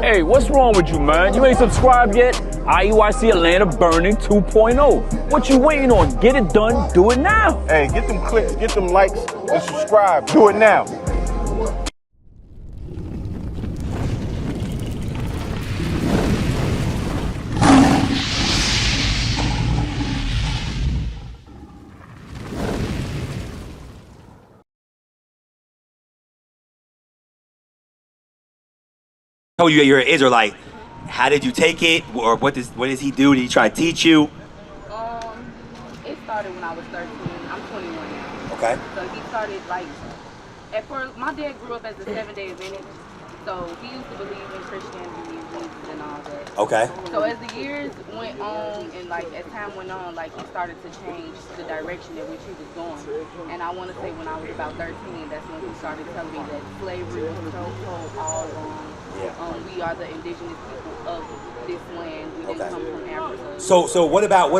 Hey, what's wrong with you, man? You ain't subscribed yet? IUIC Atlanta Burning 2.0. What you waiting on? Get it done, do it now. Hey, get them clicks, get them likes, and subscribe. Do it now. Told you that you're an Israelite. How did you take it, or what does he do? Did he try to teach you? It started when I was 13. I'm 21 now. Okay. So he started like, at first, my dad grew up as a 7-day Adventist, so he used to believe in Christianity and Jesus and all that. Okay. So as the years went on and like as time went on, like he started to change the direction in which he was going. And I want to say when I was about 13, that's when he started telling me that slavery was so all wrong. We are the indigenous people of this land. We didn't come from Africa. So what about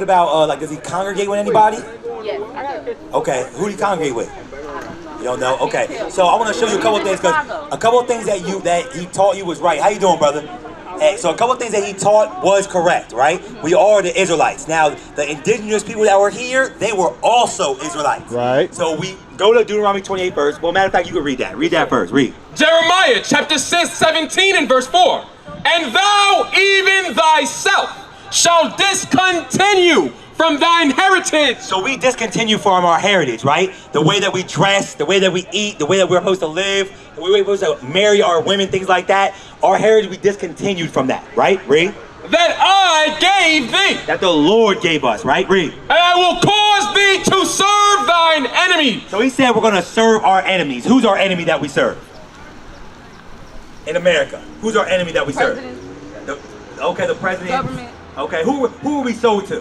like, does he congregate with anybody? Yes, I do. Okay, who do you congregate with? I don't know. You don't know? Okay, so I want to show you a couple of things, because a couple of things that he taught you was right. How you doing, brother? Hey, so a couple of things that he taught was correct, right? We are the Israelites. Now, the indigenous people that were here, they were also Israelites. Right. So we go to Deuteronomy 28 first. Well, matter of fact, you can read that. Read that first. Read. Jeremiah chapter 6, 17 and verse 4. And thou even thyself shalt discontinue from thine heritage. So we discontinue from our heritage, right? The way that we dress, the way that we eat, the way that we're supposed to live, the way we're supposed to marry our women, things like that. Our heritage, we discontinued from that, right? Read. That I gave thee. That the Lord gave us, right? Read. And I will cause thee to serve thine enemies. So he said we're going to serve our enemies. Who's our enemy that we serve? In America. Who's our enemy that we serve? Okay, the president. Government. Okay, who were we sold to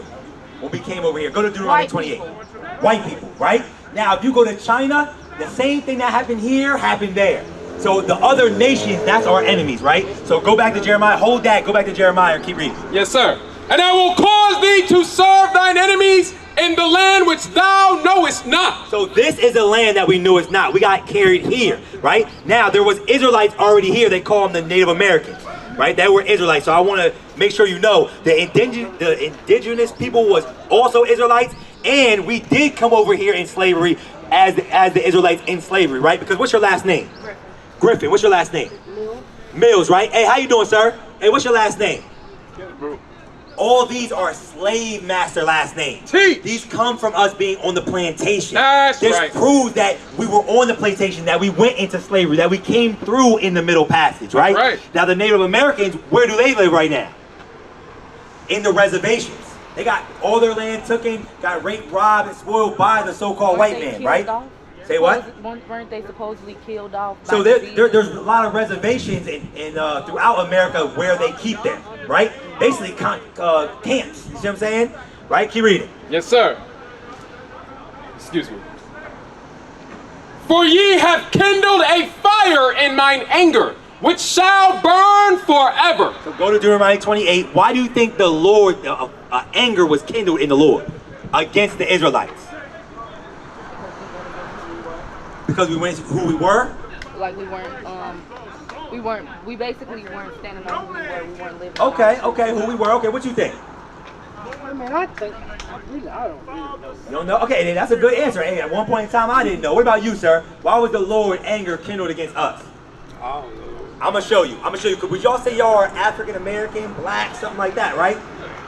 when we came over here? Go to Deuteronomy 28. White people, right? Now, if you go to China, the same thing that happened here happened there. So the other nations, that's our enemies, right? So go back to Jeremiah. Hold that. Go back to Jeremiah and keep reading. Yes, sir. And I will cause thee to serve thine enemies in the land which thou knowest not. So this is a land that we knew is not. We got carried here, right? Now, there was Israelites already here. They call them the Native Americans, right? They were Israelites. So I want to make sure you know the indigenous people was also Israelites, and we did come over here in slavery as the Israelites in slavery, right? Because what's your last name? Griffin. What's your last name? Mills, right? Hey, how you doing, sir? Hey, what's your last name? All these are slave master last names. These come from us being on the plantation. This proves that we were on the plantation, that we went into slavery, that we came through in the Middle Passage, right? Now the Native Americans, where do they live right now? In the reservations. They got all their land taken, got raped, robbed, and spoiled by the so-called white man, right? Say what? Weren't they supposedly killed off? So there's a lot of reservations throughout America where they keep them, right? Basically camps, you see what I'm saying? Right? Keep reading. Yes, sir. Excuse me. For ye have kindled a fire in mine anger, which shall burn forever. So go to Deuteronomy 28. Why do you think the Lord, anger was kindled in the Lord against the Israelites? Because we went who we were? Like we basically weren't standing on who we were. We weren't living. Okay, who we were. Okay, what you think? I mean, I don't really know. You don't know? Okay, then that's a good answer. Hey, at one point in time, I didn't know. What about you, sir? Why was the Lord anger kindled against us? I don't know. I'm gonna show you. Would y'all say y'all are African American, black, something like that, right?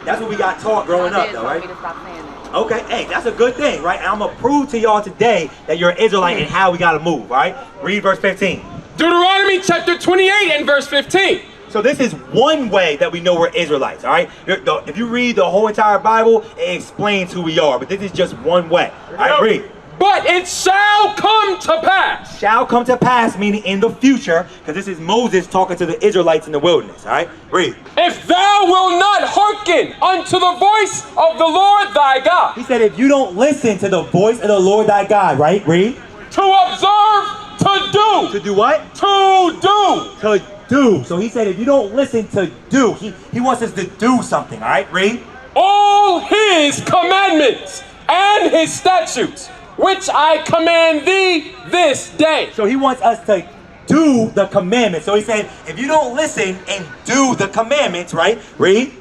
That's what we got taught growing up, though, right? Me to stop saying that. Okay, hey, that's a good thing, right? And I'm gonna prove to y'all today that you're an Israelite and how we gotta move, all right? Read verse 15. Deuteronomy chapter 28 and verse 15. So this is one way that we know we're Israelites, all right? If you read the whole entire Bible, it explains who we are, but this is just one way. All right, read. But it shall come to pass. Shall come to pass, meaning in the future, because this is Moses talking to the Israelites in the wilderness, all right? Read. If thou wilt not hearken unto the voice of the Lord thy God. He said, if you don't listen to the voice of the Lord thy God, right? Read. To observe, to do. To do what? To do. To do. So he said, if you don't listen to do, he wants us to do something, all right? Read. All his commandments and his statutes, which I command thee this day. So he wants us to do the commandments. So he said, if you don't listen and do the commandments, right? Read.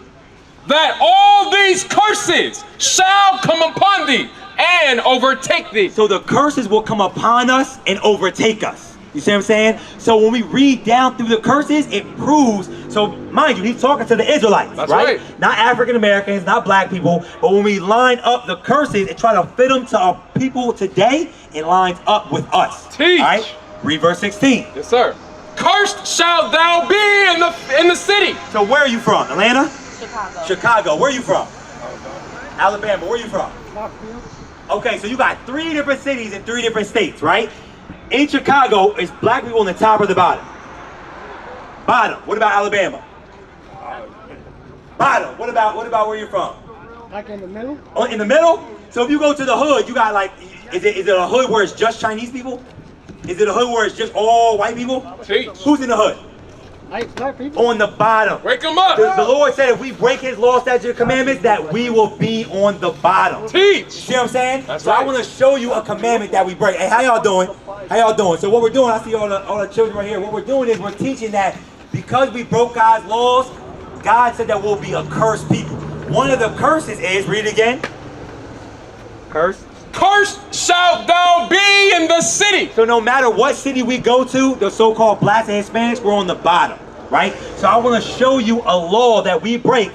That all these curses shall come upon thee and overtake thee. So the curses will come upon us and overtake us. You see what I'm saying? So when we read down through the curses, it proves, so mind you, he's talking to the Israelites, That's right? right. Not African Americans, not black people, but when we line up the curses and try to fit them to our people today, it lines up with us. Teach. All right? Read verse 16. Yes, sir. Cursed shalt thou be in the city. So where are you from? Atlanta? Chicago. Chicago. Where are you from? Alabama. Where are you from? Knoxville. Okay, so you got 3 different cities in 3 different states, right? In Chicago, is black people on the top or the bottom? Bottom. What about Alabama? Bottom. What about where you're from? Like in the middle? Oh, in the middle? So if you go to the hood, you got like, is it a hood where it's just Chinese people? Is it a hood where it's just all white people? Teach. Who's in the hood? Like black people? On the bottom. Wake them up. The Lord said if we break his law, statutes, and commandments, that we will be on the bottom. Teach. See what I'm saying? That's so I right. want to show you a commandment that we break. Hey, how y'all doing? How y'all doing? So what we're doing, I see all the children right here. What we're doing is we're teaching that because we broke God's laws, God said that we'll be a cursed people. One of the curses is, read it again. Curse. Cursed shalt thou be in the city. So no matter what city we go to, the so-called blacks and Hispanics, we're on the bottom, right? So I want to show you a law that we break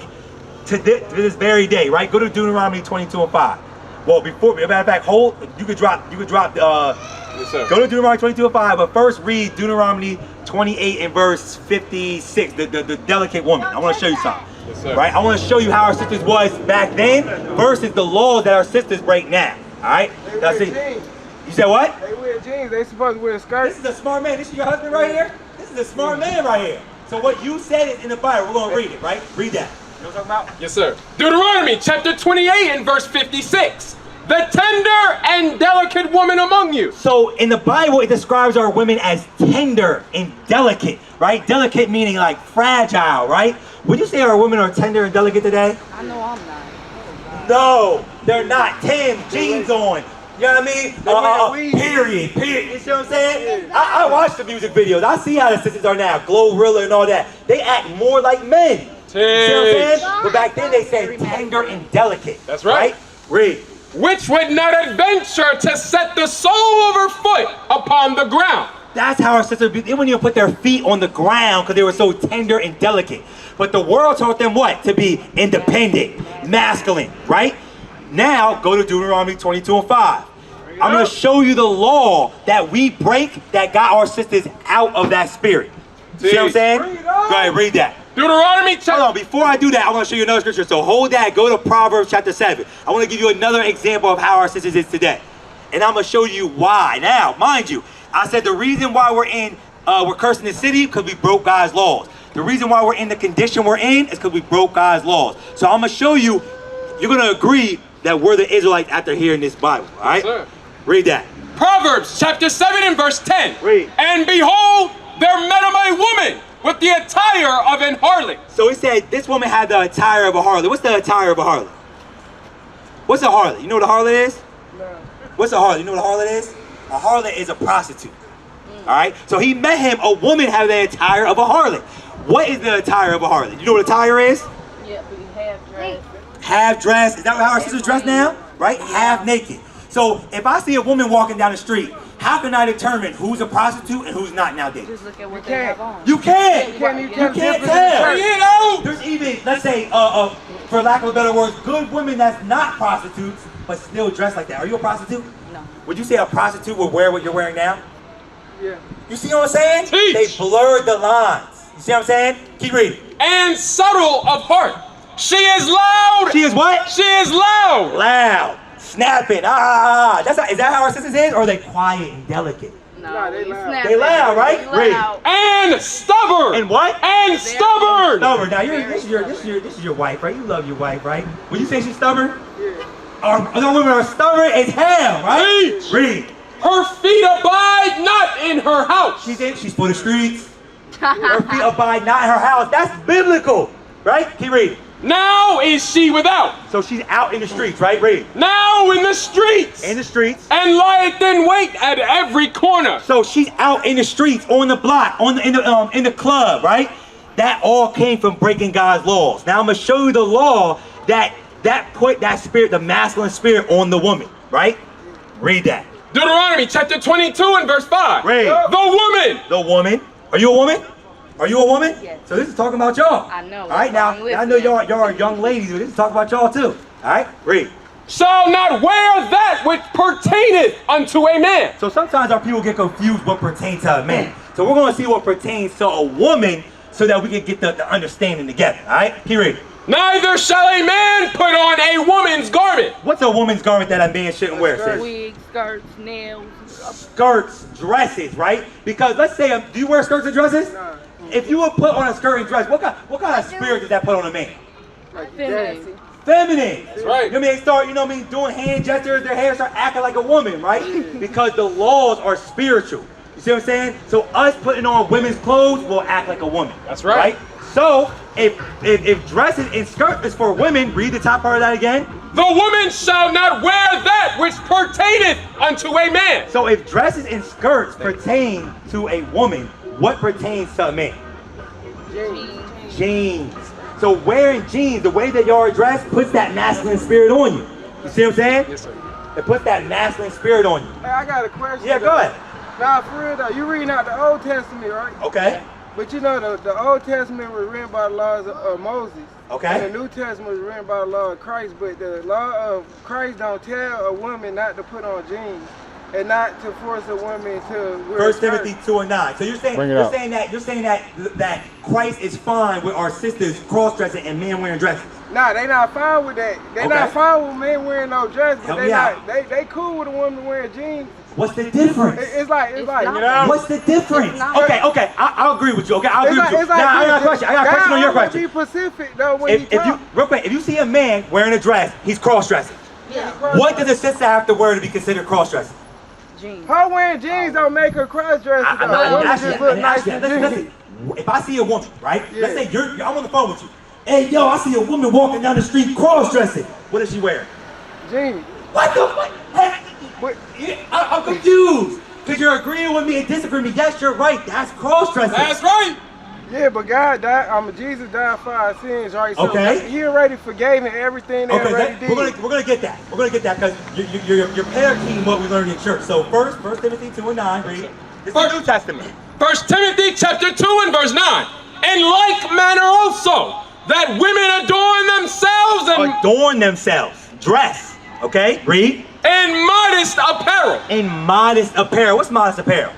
to this very day, right? Go to Deuteronomy 22:5. Well, before, matter of fact, you could drop, Yes, sir. go to Deuteronomy 22:5, but first read Deuteronomy 28 and verse 56, the delicate woman. I want to show you something, Yes, sir. right? I want to show you how our sisters was back then versus the laws that our sisters break now, all right? That's it. You said what? They wear jeans. They supposed to wear skirts. This is a smart man. This is your husband right here? This is a smart man right here. So what you said is in the Bible. We're going to read it, right? Read that. You know what I'm talking about? Yes, sir. Deuteronomy chapter 28 and verse 56. The tender and delicate woman among you. So in the Bible, it describes our women as tender and delicate, right? Delicate meaning like fragile, right? Would you say our women are tender and delicate today? I know I'm not. No, they're not. Tim, jeans on. You know what I mean? Period. You see what I'm saying? I watch the music videos. I see how the sisters are now. Glorilla and all that. They act more like men. You see what I'm saying? But back then they said tender and delicate. That's right. Read. Which would not adventure to set the sole of her foot upon the ground. That's how our sisters, they wouldn't even put their feet on the ground because they were so tender and delicate. But the world taught them what? To be independent, masculine, right? Now, go to Deuteronomy 22:5. I'm going to show you the law that we break that got our sisters out of that spirit. See what I'm saying? Go ahead, read that. Deuteronomy Hold chapter... on, before I do that, I want to show you another scripture. So hold that, go to Proverbs chapter 7. I want to give you another example of how our sisters is today. And I'm going to show you why. Now, mind you, I said the reason why we're cursing the city because we broke God's laws. The reason why we're in the condition we're in is because we broke God's laws. So I'm going to show you, you're going to agree that we're the Israelites after hearing this Bible, all right? Yes, sir. Read that. Proverbs chapter 7 and verse 10. Read. And behold, there met him a woman with the attire of an harlot. So he said this woman had the attire of a harlot. What's the attire of a harlot? What's a harlot? You know what a harlot is? No. What's a harlot? You know what a harlot is? A harlot is a prostitute. All right? So he met him, a woman having the attire of a harlot. What is the attire of a harlot? You know what attire is? Yeah, we have dress. Half dressed. Is that how our sisters dress now? Right? Half naked. So if I see a woman walking down the street, how can I determine who's a prostitute and who's not nowadays? Just look at what they can't. have on. You can't. You You can't difference in tell. the You know? There's even, let's say, for lack of a better word, good women that's not prostitutes but still dress like that. Are you a prostitute? No. Would you say a prostitute would wear what you're wearing now? Yeah. You see what I'm saying? Teach. They blurred the lines. You see what I'm saying? Keep reading. And subtle of heart. She is loud. She is what? She is loud. Loud. Snapping. Is that how our sisters is? Or are they quiet and delicate? No, Nah, they we loud. snap They it. loud, right? They loud. And stubborn. And what? And stubborn. Stubborn. Now this is your wife, right? You love your wife, right? Would you say she's stubborn? Yeah. Other women are stubborn as hell, right? Teach. Read. Her feet abide not in her house. She's for the streets. Her feet abide not in her house. That's biblical, right? Keep reading. Now is she without. So she's out in the streets, right? Read. Now in the streets. In the streets. And lieth in wait at every corner. So she's out in the streets, on the block, in the club, right? That all came from breaking God's laws. Now I'm gonna show you the law that put that spirit, the masculine spirit, on the woman, right? Read that. Deuteronomy chapter 22 and verse 5. Read. The woman. Are you a woman? Are you a woman? Yes. So this is talking about y'all. I know. All right, now I know y'all are young ladies, but this is talking about y'all too. All right, read. shall not wear that which pertaineth unto a man. So sometimes our people get confused what pertains to a man. So we're going to see what pertains to a woman so that we can get the understanding together. All right, period. Neither shall a man put on a woman's garment. What's a woman's garment that a man shouldn't wear, sis? Wigs, skirts, nails. Skirts, dresses, right? Because let's say, do you wear skirts and dresses? Nah. If you would put on a skirt and dress, what kind of spirit does that put on a man? Like Feminine. Feminine. That's right. You know what I mean? They start, you know what I mean, doing hand gestures, their hair start acting like a woman, right? Because the laws are spiritual. You see what I'm saying? So us putting on women's clothes will act like a woman. That's right. So if dresses and skirt is for women, read the top part of that again. The woman shall not wear that which pertaineth unto a man. So if dresses and skirts pertain to a woman, what pertains to a man? Jeans. So wearing jeans, the way that y'all are dressed, puts that masculine spirit on you. You see what I'm saying? Yes, sir. It puts that masculine spirit on you. Hey, I got a question. Yeah, go ahead. Nah, for real though, you reading out the Old Testament, right? Okay. But you know, the Old Testament was written by the laws of Moses. Okay. And the New Testament was written by the law of Christ. But the law of Christ don't tell a woman not to put on jeans and not to force a woman to wear 1 a skirt. Timothy 2:9. So you're saying that Christ is fine with our sisters cross-dressing and men wearing dresses. Nah, they not fine with that. They not fine with men wearing no dress, but Help me out. they cool with a woman wearing jeans. What's the difference? It's like not. you know. What's the difference? It's not. Okay, I'll agree with you. Okay, I'll agree with you. It's like Now I got a question. I got a question on your question. Be Pacific though when If you real quick, if you see a man wearing a dress, he's cross-dressing. What does a sister have to wear to be considered cross-dressing? Jeans. her wearing jeans don't make her cross-dressing. Listen, if I see a woman, right? Let's say I'm on the phone with you. Hey, yo, I see a woman walking down the street cross-dressing. What is she wearing? Jeans. What the fuck? I'm confused. Because you're agreeing with me and disagreeing with me. Yes, you're right. That's cross-dressing. That's right. Yeah, but God died. Jesus died for our sins, right? So Okay. He already forgave me everything they already did. We're gonna get that. We're gonna get that because you're parroting what we learned in church. So first 1 Timothy 2:9, read. This is the New Testament. 1 Timothy chapter 2 and verse 9. In like manner also, that women adorn themselves, dress. Okay, read. in modest apparel. In modest apparel. What's modest apparel?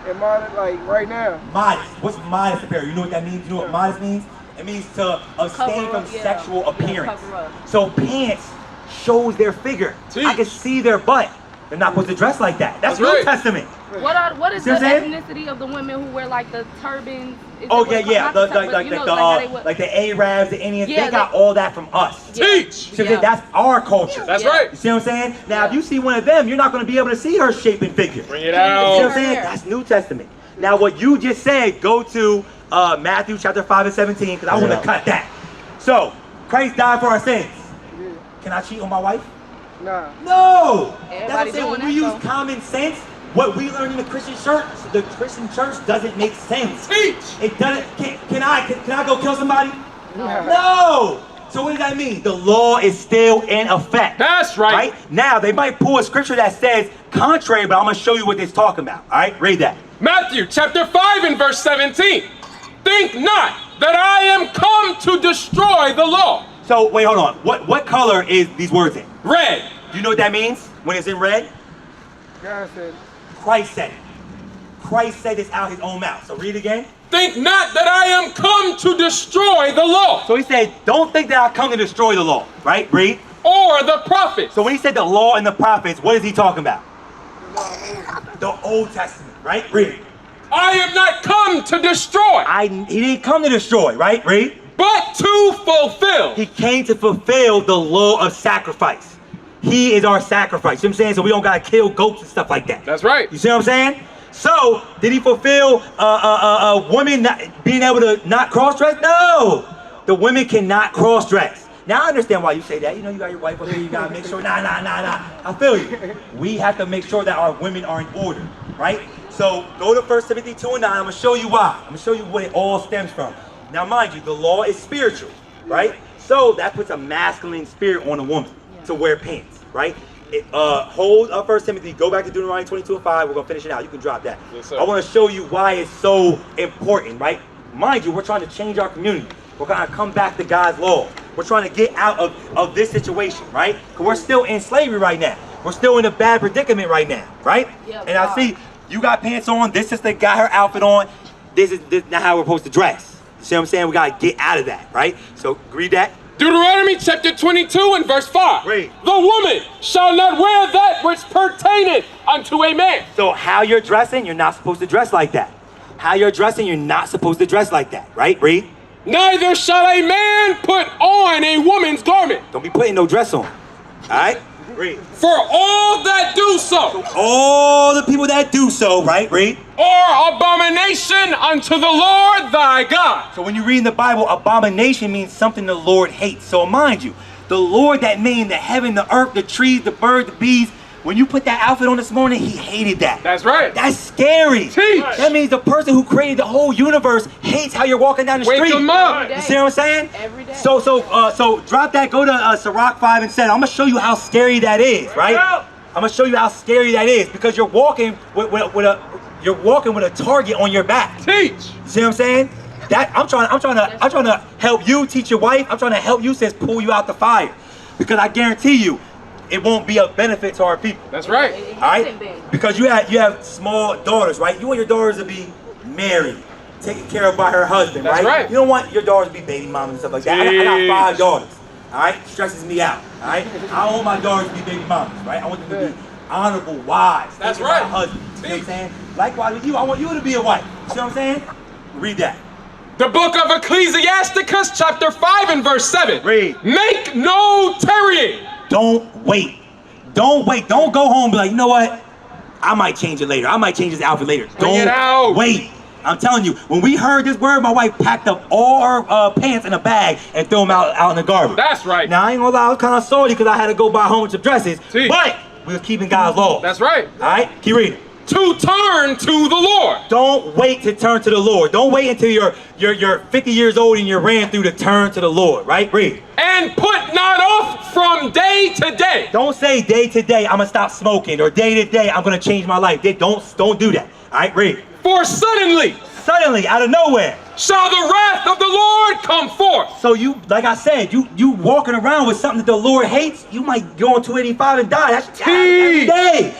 And modern, like right now. Modest. What's modest apparel? You know what that means? You know what modest means? It means to abstain Cover from up, yeah. sexual Yeah, appearance. cover up. So pants shows their figure. I can see their butt. They're not supposed to dress like that. That's That's New right. Testament. What is See the what I'm saying? ethnicity of the women who wear like the turbans? Is Oh that yeah, what- yeah. not the turban, Like the Arabs, the Indians. Yeah, they got they- all that from us. Yeah. Teach. So that's our culture. That's Yeah. right. You see what I'm saying? Now, if you see one of them, you're not going to be able to see her shape and figure. Bring it You see what I'm out. saying? That's New Testament. Now, what you just said, go to Matthew chapter 5 and 17, because I want to cut that. So, Christ died for our sins. Yeah. Can I cheat on my wife? Nah. No! Everybody That's what I'm saying. When doing we that, use though. common sense, what we learn in the Christian church doesn't make sense. Teach. It doesn't. Can I go kill somebody? Nah. No! So what does that mean? The law is still in effect. That's right. Now, they might pull a scripture that says contrary, but I'm going to show you what it's talking about. All right? Read that. Matthew chapter 5 and verse 17. Think not that I am come to destroy the law. So, wait, hold on. What color is these words in? Red. Do you know what that means when it's in red? God said, Christ said it. Christ said this out his own mouth. So read again. Think not that I am come to destroy the law So he said, don't think that I come to destroy the law. Right? Read. or the prophets. So when he said the law and the prophets, what is he talking about? The Old Testament. Right? Read. I am not come to destroy, He didn't come to destroy. Right? Read. but to fulfill. He came to fulfill the law of sacrifice. He is our sacrifice. You know what I'm saying? So we don't gotta kill goats and stuff like that. That's right. You see what I'm saying? So, did he fulfill a woman not being able to not cross-dress? No. The women cannot cross-dress. Now I understand why you say that. You know, you got your wife up here, you gotta make sure, nah. I feel you. We have to make sure that our women are in order, right? So go to 1 Timothy 2 and 9, I'm gonna show you why. I'm gonna show you what it all stems from. Now mind you, the law is spiritual, right? So that puts a masculine spirit on a woman to wear pants, right? Hold up 1 Timothy, go back to Deuteronomy 22 and 5, we're gonna finish it out. You can drop that. Yes, sir. I wanna show you why it's so important, right? Mind you, we're trying to change our community. We're gonna come back to God's law. We're trying to get out of this situation, right? Because we're still in slavery right now. We're still in a bad predicament right now, right? Yeah, and I see you got pants on, this sister got her outfit on. This is not how we're supposed to dress. You see what I'm saying? We gotta get out of that, right? So read that. Deuteronomy chapter 22 and verse 5. Read. The woman shall not wear that which pertaineth unto a man. So how you're dressing, you're not supposed to dress like that. How you're dressing, you're not supposed to dress like that, right? Read. Neither shall a man put on a woman's garment. Don't be putting no dress on. All right? Read. For all that do so, All the people that do so, right? Read. are abomination unto the Lord thy God. So when you read in the Bible, abomination means something the Lord hates. So mind you, the Lord that made the heaven, the earth, the trees, the birds, the bees, when you put that outfit on this morning, he hated that. That's right. That's scary. Teach. That means the person who created the whole universe hates how you're walking down the Wake street. him up. You see what I'm saying? Every day. So drop that. Go to Sirach 5 and 7. I'm gonna show you how scary that is, right? I'm gonna show you how scary that is because you're walking with a target on your back. Teach. You see what I'm saying? That I'm trying to help you teach your wife. I'm trying to help you pull you out the fire, because I guarantee you, it won't be a benefit to our people. That's right. All right? Because you have small daughters, right? You want your daughters to be married, taken care of by her husband, That's right. You don't want your daughters to be baby mamas and stuff like that. I got 5 daughters, all right? Stresses me out, all right? I don't want my daughters to be baby mamas, right? I want them to be honorable wives. That's taken by right. husbands, you know what I'm saying? Likewise with you, I want you to be a wife. You see what I'm saying? Read that. The book of Ecclesiasticus chapter 5 and verse 7. Read. Make no tarrying. Don't wait. Don't wait. Don't go home and be like, you know what? I might change it later. I might change this outfit later. Bring it out. Don't wait. I'm telling you, when we heard this word, my wife packed up all her pants in a bag and threw them out in the garbage. That's right. Now, I ain't gonna lie, I was kind of salty because I had to go buy a whole bunch of dresses, See. but we were keeping God's law. That's right. All right? Keep reading. To turn to the Lord. Don't wait to turn to the Lord. Don't wait until you're 50 years old and you ran through to turn to the Lord, right? Read. And put not off from day to day. Don't say day to day, I'm gonna stop smoking, or day to day, I'm gonna change my life. Don't do that. All right, read. For suddenly Suddenly, out of nowhere. shall the wrath of the Lord come forth. So you, like I said, you walking around with something that the Lord hates, you might go on 285 and die. That's every day.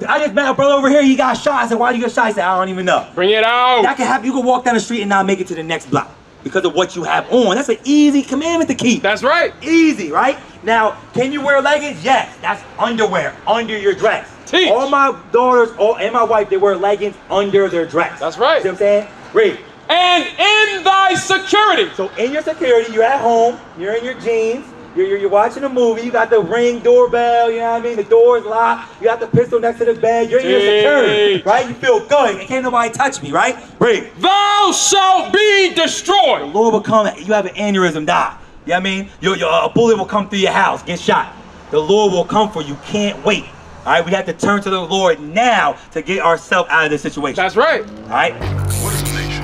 I just met a brother over here, he got shot. I said, why did you get shot? He said, I don't even know. Bring it out. That can happen. You can walk down the street and not make it to the next block because of what you have on. That's an easy commandment to keep. That's right. Easy, right? Now, can you wear leggings? Yes, that's underwear, under your dress. Teach. All my daughters and my wife, they wear leggings under their dress. That's right. See what I'm saying? Read. And in thy security. So in your security, you're at home, you're in your jeans, you're watching a movie, you got the Ring doorbell, you know what I mean? The door's locked, you got the pistol next to the bed, you're in your security, right? You feel good, and can't nobody touch me, right? Read. Thou shalt be The destroyed. Lord will come, you have an aneurysm, die. You know what I mean? A bullet will come through your house, get shot. The Lord will come for you, can't wait. All right, we have to turn to the Lord now to get ourselves out of this situation. That's right. All right? What is a nation?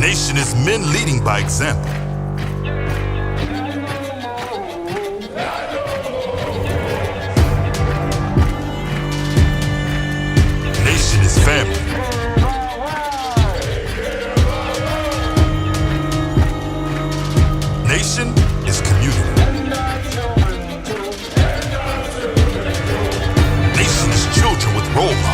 Nation is men leading by example. Nation is family. Nation is community. Nation is children with role models.